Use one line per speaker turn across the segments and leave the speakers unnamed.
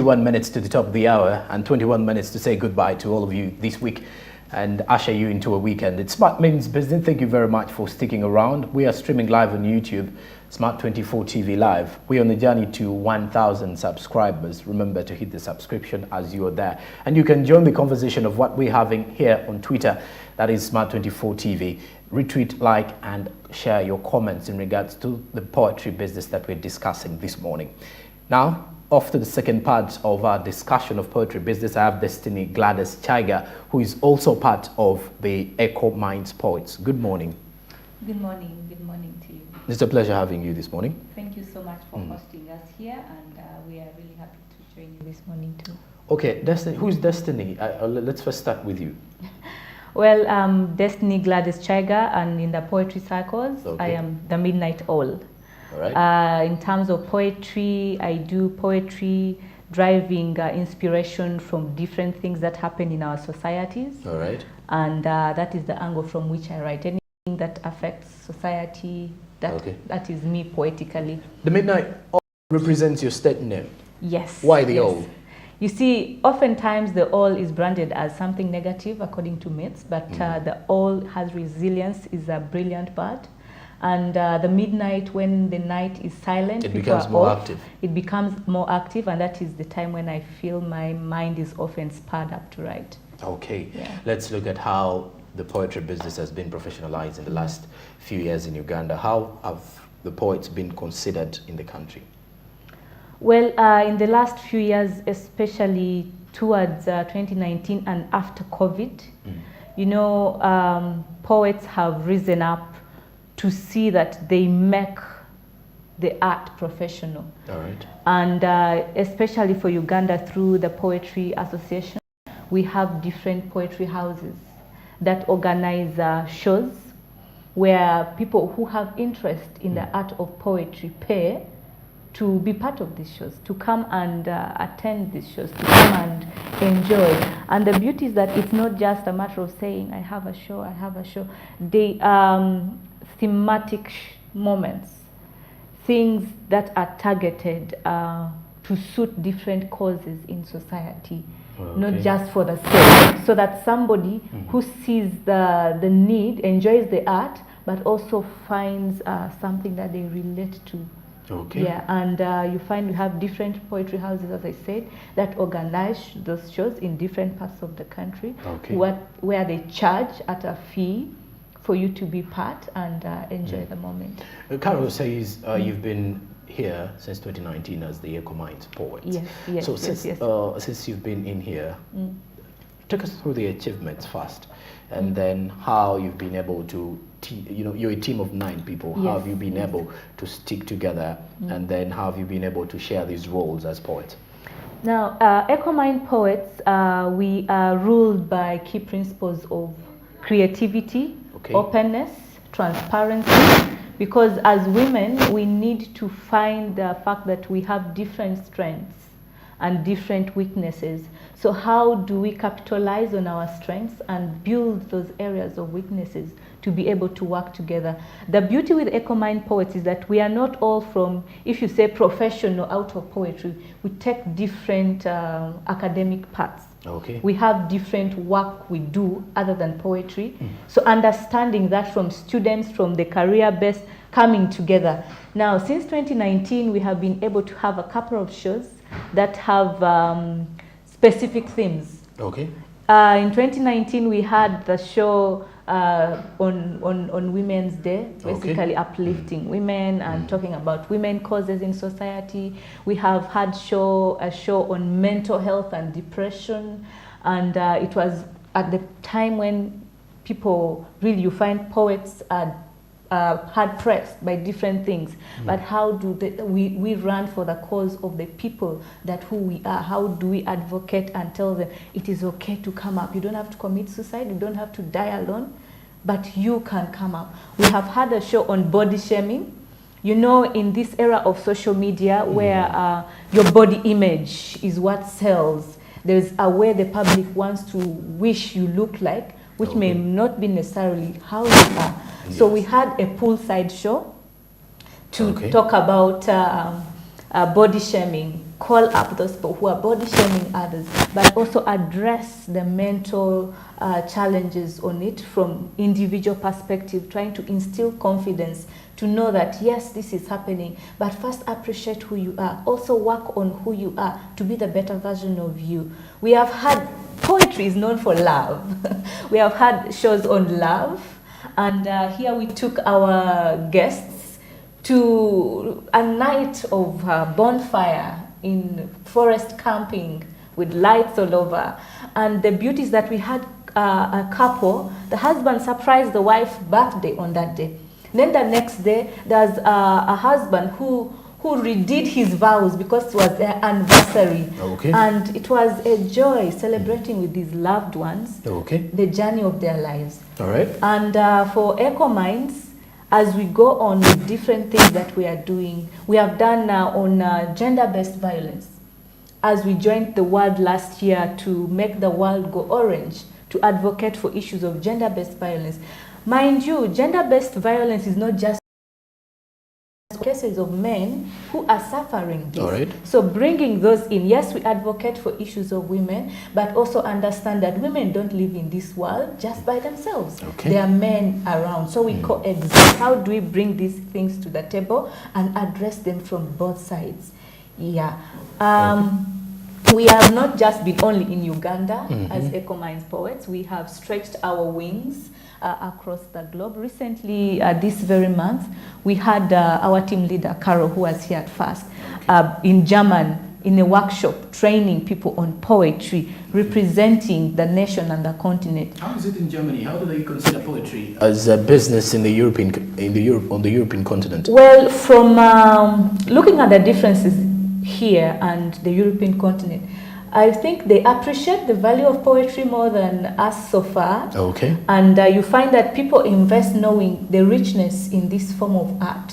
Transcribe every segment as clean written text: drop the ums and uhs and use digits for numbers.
21 minutes to the top of the hour and 21 minutes to say goodbye to all of you this week and usher you into a weekend. It's Smart Means Business. Thank you very much for sticking around. We are streaming live on YouTube, Smart24 TV Live. We're on the journey to 1,000 subscribers. Remember to hit the subscription as you are there. And you can join the conversation of what we're having here on Twitter. That is Smart24 TV. Retweet, like, and share your comments in regards to the poetry business that we're discussing this morning. Now, off to the second part of our discussion of poetry business, I have Destiny Gladys Chaiga, who is also part of the Echo Minds Poets. Good morning.
Good morning. Good morning to you.
It's a pleasure having you this morning.
Thank you so much for hosting us here, and we are really happy to join you this morning too.
Okay, Destiny, who's Destiny? Let's first start with you.
Well, Destiny Gladys Chaiga, and in the poetry circles, I am the Midnight Owl.
All right.
In terms of poetry, I do poetry driving inspiration from different things that happen in our societies.
All right.
And that is the angle from which I write. Anything that affects society, that is me poetically.
The Midnight Owl represents your state name.
Yes.
Why the owl?
You see, oftentimes the owl is branded as something negative according to myths, but the owl has resilience, is a brilliant bird. And the midnight, when the night is silent,
it becomes more active.
It becomes more active, and that is the time when I feel my mind is often spurred up to write.
Okay,
yeah.
Let's look at how the poetry business has been professionalized in the last few years in Uganda. How have the poets been considered in the country?
Well, in the last few years, especially towards 2019 and after COVID, you know, poets have risen up to see that they make the art professional.
All right.
And especially for Uganda, through the Poetry Association, we have different poetry houses that organize shows where people who have interest in the art of poetry pay to be part of these shows, to come and attend these shows, to come and enjoy. And the beauty is that it's not just a matter of saying, I have a show, I have a show. They thematic moments, things that are targeted to suit different causes in society, not just for the sake, so that somebody who sees the need, enjoys the art, but also finds something that they relate to.
Okay.
Yeah, and you find we have different poetry houses, as I said, that organize those shows in different parts of the country, where they charge at a fee for you to be part and enjoy the moment.
Carol says you've been here since 2019 as the Echo Minds Poet.
Yes,
so since you've been in here, take us through the achievements first, and then how you've been able to, you're a team of 9 people. How have you been able to stick together, and then how have you been able to share these roles as poets?
Now, Echo Mind Poets, we are ruled by key principles of creativity, openness, transparency, because as women, we need to find the fact that we have different strengths and different weaknesses. So how do we capitalize on our strengths and build those areas of weaknesses to be able to work together? The beauty with Echo Mind Poets is that we are not all from, if you say professional out of poetry, we take different academic paths.
Okay.
We have different work we do other than poetry. So understanding that from students, from the career base, coming together. Now, since 2019, we have been able to have a couple of shows that have specific themes.
Okay.
In 2019, we had the show on Women's Day, basically uplifting women and talking about women causes in society. We have had a show on mental health and depression, and it was at the time when people really, you find poets are hard pressed by different things, but how do we run for the cause of the people that who we are? How do we advocate and tell them it is okay to come up? You don't have to commit suicide, you don't have to die alone, but you can come up. We have had a show on body shaming. You know, in this era of social media where your body image is what sells, there's a way the public wants to wish you look like, which may not be necessarily how you are. So we had a poolside show to talk about body shaming call up those people who are body shaming others, but also address the mental challenges on it from individual perspective, trying to instill confidence to know that yes, this is happening, but first appreciate who you are. Also work on who you are to be the better version of you. We have had, poetry is known for love. We have had shows on love, and here we took our guests to a night of bonfire in forest camping with lights all over. And the beauty is that we had a couple, the husband surprised the wife's birthday on that day. Then the next day, there's a husband who redid his vows because it was their anniversary.
Okay.
And it was a joy celebrating with these loved ones,
okay,
the journey of their lives.
All right.
And for Eco Minds, as we go on with different things that we are doing, we have done on gender-based violence. As we joined the world last year to make the world go orange, to advocate for issues of gender-based violence. Mind you, gender-based violence is not just cases of men who are suffering this.
All right.
So bringing those in, yes, we advocate for issues of women, but also understand that women don't live in this world just by themselves.
Okay.
There are men around. So we coexist. How do we bring these things to the table and address them from both sides? Yeah. We have not just been only in Uganda as Eco Minds poets. We have stretched our wings across the globe. Recently, this very month, we had our team leader, Carol, who was here at first, in Germany, in a workshop, training people on poetry, representing the nation and the continent.
How is it in Germany? How do they consider poetry as a business on the European continent?
Well, from looking at the differences here and the European continent, I think they appreciate the value of poetry more than us so far.
Okay.
And you find that people invest knowing the richness in this form of art.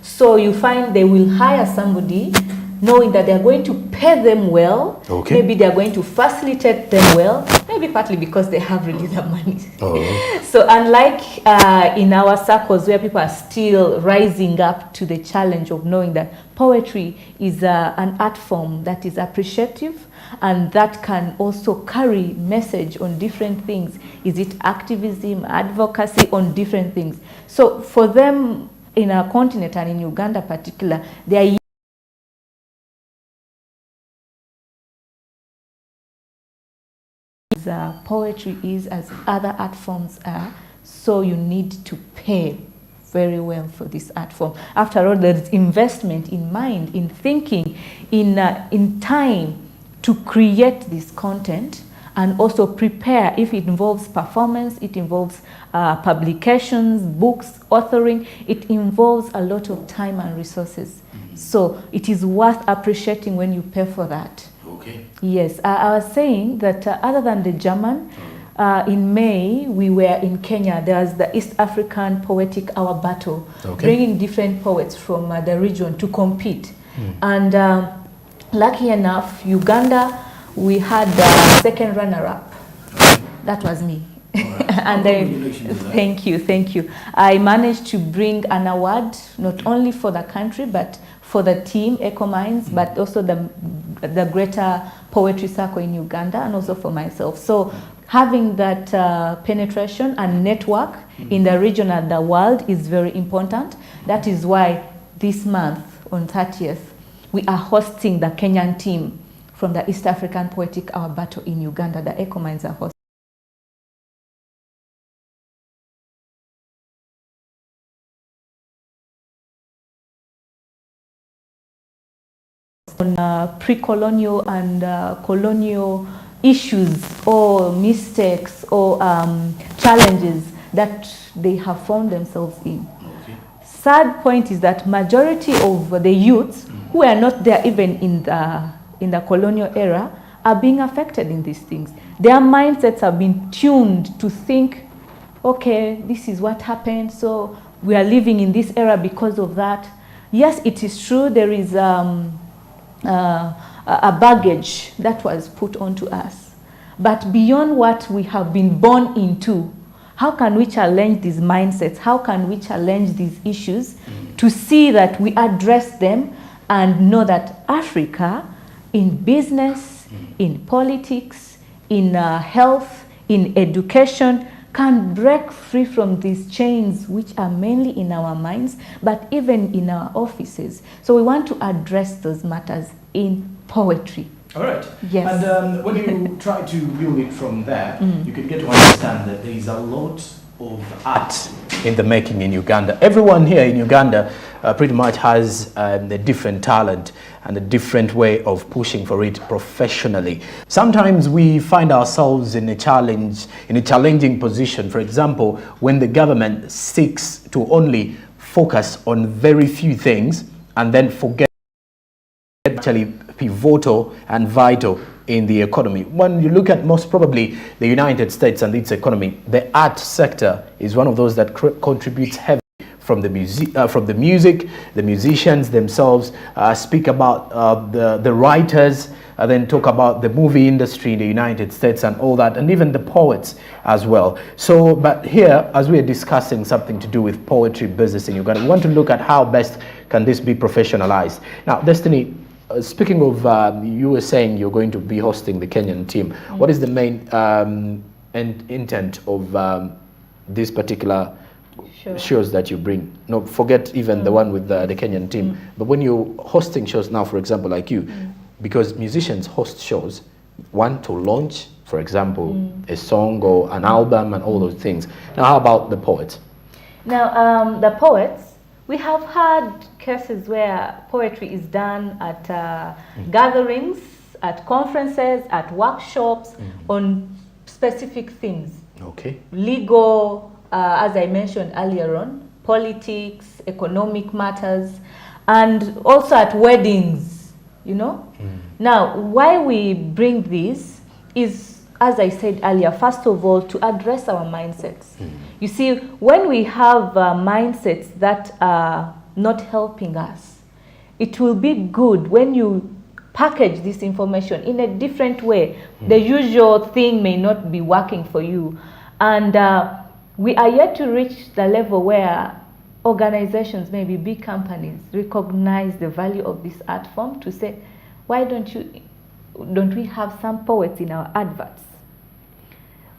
So you find they will hire somebody knowing that they're going to pay them well.
Okay.
Maybe they're going to facilitate them well. Maybe partly because they have really the money.
Oh.
So unlike in our circles where people are still rising up to the challenge of knowing that poetry is an art form that is appreciative and that can also carry message on different things. Is it activism, advocacy, on different things? So for them in our continent and in Uganda particular, they are poetry is as other art forms are, so you need to pay very well for this art form. After all, there's investment in mind, in thinking, in time to create this content and also prepare. If it involves performance, it involves publications, books, authoring, it involves a lot of time and resources. So it is worth appreciating when you pay for that.
Okay.
Yes, I was saying that other than the German, in May, we were in Kenya. There's the East African Poetic Hour Battle, bringing different poets from the region to compete. And lucky enough, Uganda, we had the second runner-up. That was me. And thank you. I managed to bring an award, not only for the country, but for the team, Eco Minds, but also the greater poetry circle in Uganda, and also for myself. So having that penetration and network in the region and the world is very important. That is why this month, on 30th, we are hosting the Kenyan team from the East African Poetic Hour Battle in Uganda. The Eco Minds are hosting. On pre-colonial and colonial issues or mistakes or challenges that they have found themselves in.
Okay.
Sad point is that majority of the youths who are not there even in the colonial era are being affected in these things. Their mindsets have been tuned to think, okay, this is what happened, so we are living in this era because of that. Yes, it is true there is a baggage that was put onto us. But beyond what we have been born into, how can we challenge these mindsets? How can we challenge these issues to see that we address them and know that Africa in business, in politics, in health, in education, can break free from these chains which are mainly in our minds, but even in our offices. So we want to address those matters in poetry.
All right.
Yes.
And when you try to build it from there, you can get to understand that there is a lot of art in the making in Uganda. Everyone here in Uganda pretty much has a different talent and a different way of pushing for it professionally. Sometimes we find ourselves in a challenging position. For example, when the government seeks to only focus on very few things and then forget actually pivotal and vital in the economy. When you look at most probably the United States and its economy, the art sector is one of those that contributes heavily from the music, the musicians themselves, speak about the writers, then talk about the movie industry in the United States and all that, and even the poets as well. So, but here, as we are discussing something to do with poetry business in Uganda, we want to look at how best can this be professionalized. Now, Destiny, speaking of, you were saying you're going to be hosting the Kenyan team. What is the main intent of this particular shows that you bring? No, forget even the one with the Kenyan team. But when you're hosting shows now, for example, like you, because musicians host shows, one to launch, for example, a song or an album and all those things. Now, how about the poets?
Now, the poets, we have had cases where poetry is done at gatherings, at conferences, at workshops on specific things.
Okay.
Legal, as I mentioned earlier on, politics, economic matters, and also at weddings, you know. Now, why we bring this is, as I said earlier, first of all, to address our mindsets. You see, when we have mindsets that are not helping us, it will be good when you package this information in a different way. The usual thing may not be working for you. And we are yet to reach the level where organizations, maybe big companies, recognize the value of this art form to say, why don't we have some poets in our adverts?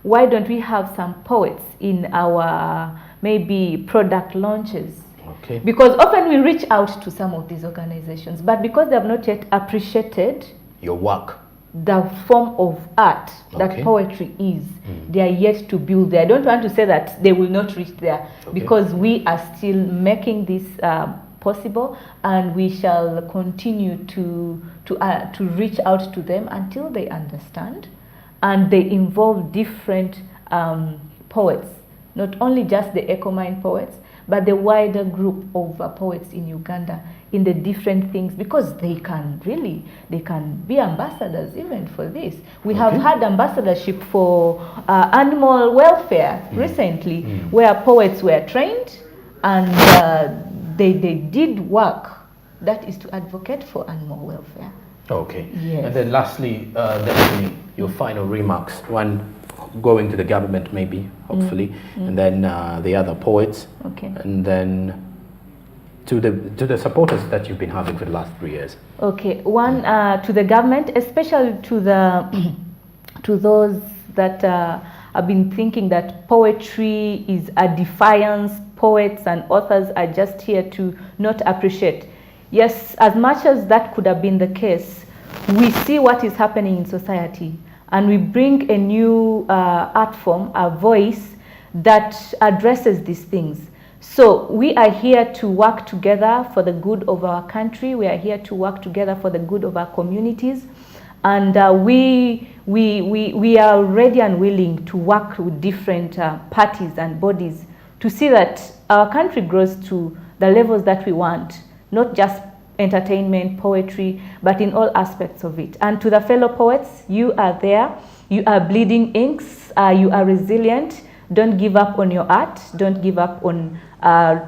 Why don't we have some poets in our maybe product launches?
Okay.
Because often we reach out to some of these organizations, but because they have not yet appreciated
Your work.
the form of art that poetry is, they are yet to build there. I don't want to say that they will not reach there, because we are still making this possible, and we shall continue to reach out to them until they understand, and they involve different poets, not only just the Ecomine poets, but the wider group of poets in Uganda in the different things, because they can be ambassadors even for this. We have had ambassadorship for animal welfare recently, where poets were trained and they did work that is to advocate for animal welfare.
Okay.
Yes.
And then lastly, Destiny, your final remarks. One, going to the government maybe, hopefully, and then the other poets, and then to the supporters that you've been having for the last 3 years. Okay.
One, to the government, especially to those that have been thinking that poetry is a defiance, poets and authors are just here to not appreciate. Yes, as much as that could have been the case, we see what is happening in society, and we bring a new art form, a voice that addresses these things. So we are here to work together for the good of our country. We are here to work together for the good of our communities. And we are ready and willing to work with different parties and bodies to see that our country grows to the levels that we want, not just entertainment, poetry, but in all aspects of it. And to the fellow poets, you are there, you are bleeding inks, you are resilient. Don't give up on your art, don't give up on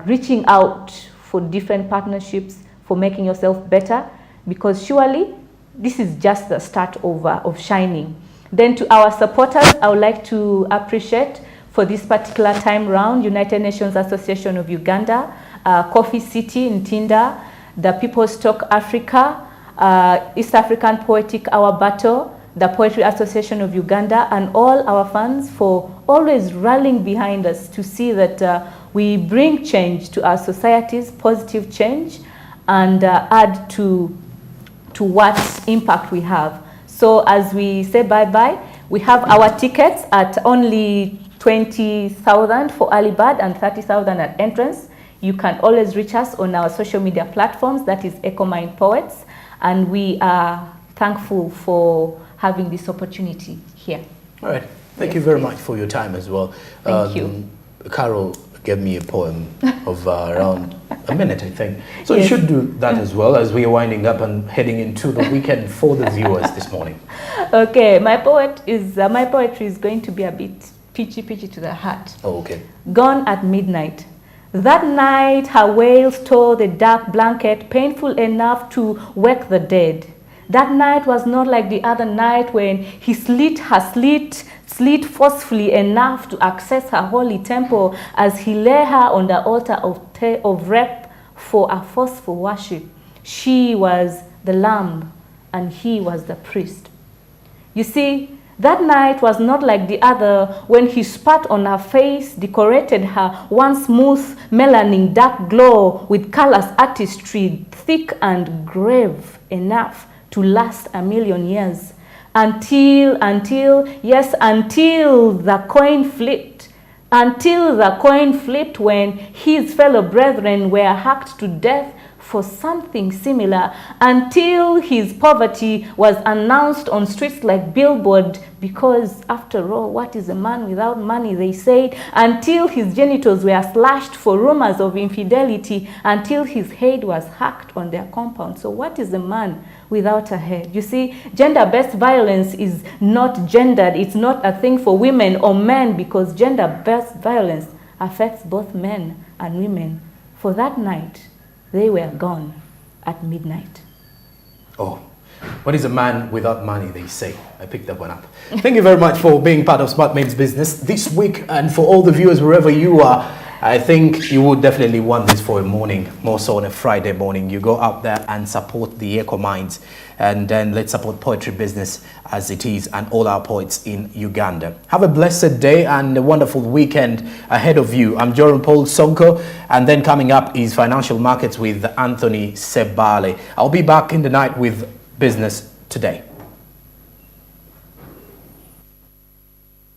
reaching out for different partnerships, for making yourself better, because surely this is just the start of shining. Then to our supporters, I would like to appreciate for this particular time round, United Nations Association of Uganda, Coffee City in Tinda, the People's Talk Africa, East African Poetic Hour Battle, the Poetry Association of Uganda, and all our fans for always rallying behind us to see that we bring change to our societies, positive change, and add to what impact we have. So as we say bye-bye, we have our tickets at only 20,000 for early bird and 30,000 at entrance. You can always reach us on our social media platforms, that is EcoMind Poets, and we are thankful for having this opportunity here.
All right. Thank you very much for your time as well.
Thank you.
Carol gave me a poem of around a minute, I think. So
Yes.
you should do that as well as we are winding up and heading into the weekend for the viewers this morning.
Okay, my poetry is going to be a bit peachy to the heart.
Oh, okay.
Gone at midnight. That night her wails tore the dark blanket, painful enough to wake the dead. That night was not like the other night when he slit forcefully enough to access her holy temple as he lay her on the altar of rape for a forceful worship. She was the lamb and he was the priest. You see, that night was not like the other when he spat on her face, decorated her one smooth, melanin dark glow with callous artistry, thick and grave enough to last 1,000,000 years. Until the coin flipped. Until the coin flipped when his fellow brethren were hacked to death for something similar, until his poverty was announced on streets like billboard, because after all, what is a man without money, they said, until his genitals were slashed for rumors of infidelity, until his head was hacked on their compound. So what is a man without a head? You see, gender-based violence is not gendered. It's not a thing for women or men, because gender-based violence affects both men and women. For that night, they were gone at midnight.
Oh, what is a man without money, they say. I picked that one up. Thank you very much for being part of Smart Men's Business this week. And for all the viewers, wherever you are, I think you would definitely want this for a morning, more so on a Friday morning. You go out there and support the Eco Minds, and then let's support poetry business as it is and all our poets in Uganda. Have a blessed day and a wonderful weekend ahead of you. I'm Joram Paul Sonko, and then coming up is Financial Markets with Anthony Sebale. I'll be back in the night with Business Today.